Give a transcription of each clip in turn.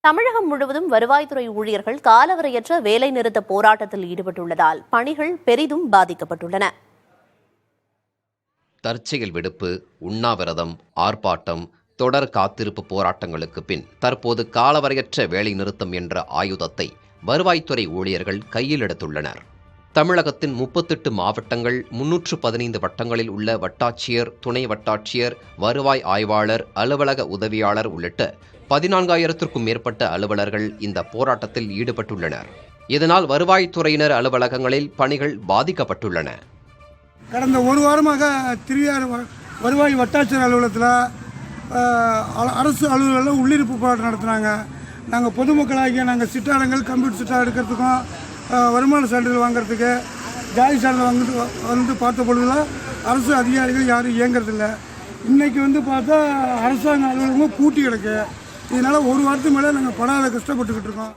தமிழகம் முழுவதும் வருவாய்த்துறை ஊழியர்கள் காலவரையற்ற வேலைநிறுத்த போராட்டத்தில் ஈடுபட்டுள்ளதால் பணிகள் பெரிதும் பாதிக்கப்பட்டுள்ளன. தற்செயல் விடுப்பு, உண்ணாவிரதம், ஆர்ப்பாட்டம், தொடர் காத்திருப்பு போராட்டங்களுக்கு பின் தற்போது காலவரையற்ற வேலை நிறுத்தம் என்ற ஆயுதத்தை வருவாய்த்துறை ஊழியர்கள் கையில் எடுத்துள்ளனர். தமிழகத்தின் 38 மாவட்டங்கள், 315 வட்டங்களில் உள்ள வட்டாட்சியர், துணை வட்டாட்சியர், வருவாய் ஆய்வாளர், அலுவலக உதவியாளர் உள்ளிட்ட 14,000க்கும் மேற்பட்ட அலுவலர்கள் இந்த போராட்டத்தில் ஈடுபட்டுள்ளனர். இதனால் வருவாய்த்துறையினர் அலுவலகங்களில் பணிகள் பாதிக்கப்பட்டுள்ளன. கடந்த ஒரு வாரமாக திருவையாறு வருவாய் வட்டாட்சியர் அலுவலகத்தில் அரசு அலுவலர்கள் உள்ளிருப்பு போராட்டம் நடத்துனாங்க. நாங்கள் பொதுமக்களாகிய நாங்கள் சிட்டாடங்கள், கம்ப்யூட்டர் சிட்டா எடுக்கிறதுக்கும், வருமான சான்றிதழ் வாங்கிறதுக்கு, ஜாதி சான்றிதழ் வந்து பார்த்த பொழுதுலாம் அரசு அதிகாரிகள் யாரும் இயங்குறதில்லை. இன்றைக்கி பார்த்தா அரசாங்க அலுவலகமும் பூட்டி கிடக்கு. இதனால் ஒரு வாரத்துக்கு மேலே நாங்கள் படாத கஷ்டப்பட்டுக்கிட்டு இருக்கோம்.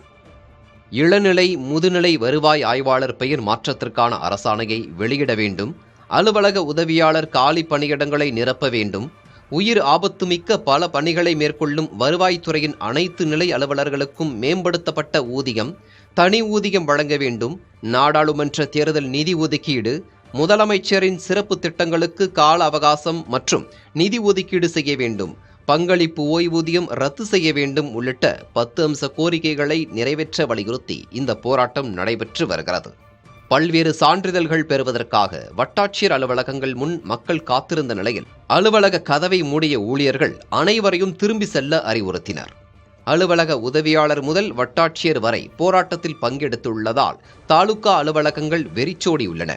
இளநிலை, முதுநிலை வருவாய் ஆய்வாளர் பெயர் மாற்றத்திற்கான அரசாணையை வெளியிட வேண்டும். அலுவலக உதவியாளர் காலி பணியிடங்களை நிரப்ப வேண்டும். உயிர் ஆபத்துமிக்க பல பணிகளை மேற்கொள்ளும் வருவாய்த்துறையின் அனைத்து நிலை அலுவலர்களுக்கும் மேம்படுத்தப்பட்ட ஊதியம், தனி ஊதியம் வழங்க வேண்டும். நாடாளுமன்ற தேர்தல் நிதி ஒதுக்கீடு, முதலமைச்சரின் சிறப்பு திட்டங்களுக்கு கால அவகாசம் மற்றும் நிதி ஒதுக்கீடு செய்ய வேண்டும். பங்களிப்பு ஓய்வூதியம் ரத்து செய்ய வேண்டும் உள்ளிட்ட 10 அம்ச கோரிக்கைகளை நிறைவேற்ற வலியுறுத்தி இந்த போராட்டம் நடைபெற்று வருகிறது. பல்வேறு சான்றிதழ்கள் பெறுவதற்காக வட்டாட்சியர் அலுவலகங்கள் முன் மக்கள் காத்திருந்த நிலையில் அலுவலக கதவை மூடிய ஊழியர்கள் அனைவரையும் திரும்பி செல்ல அறிவுறுத்தினர். அலுவலக உதவியாளர் முதல் வட்டாட்சியர் வரை போராட்டத்தில் பங்கெடுத்துள்ளதால் தாலுகா அலுவலகங்கள் வெறிச்சோடியுள்ளன.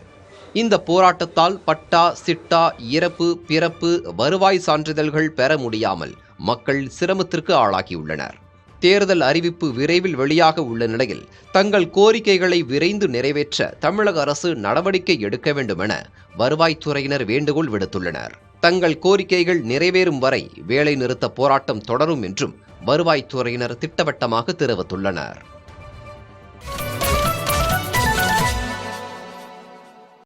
இந்த போராட்டத்தால் பட்டா, சிட்டா, இறப்பு, பிறப்பு, வருவாய் சான்றிதழ்கள் பெற முடியாமல் மக்கள் சிரமத்திற்கு ஆளாகியுள்ளனர். தேர்தல் அறிவிப்பு விரைவில் வெளியாக உள்ள நிலையில் தங்கள் கோரிக்கைகளை விரைந்து நிறைவேற்ற தமிழக அரசு நடவடிக்கை எடுக்க வேண்டும் என வருவாய்த்துறையினர் வேண்டுகோள் விடுத்துள்ளனர். தங்கள் கோரிக்கைகள் நிறைவேறும் வரை வேலை நிறுத்த போராட்டம் தொடரும் என்றும் வருவாய்த்துறையினர் திட்டவட்டமாக தெரிவித்துள்ளனர்.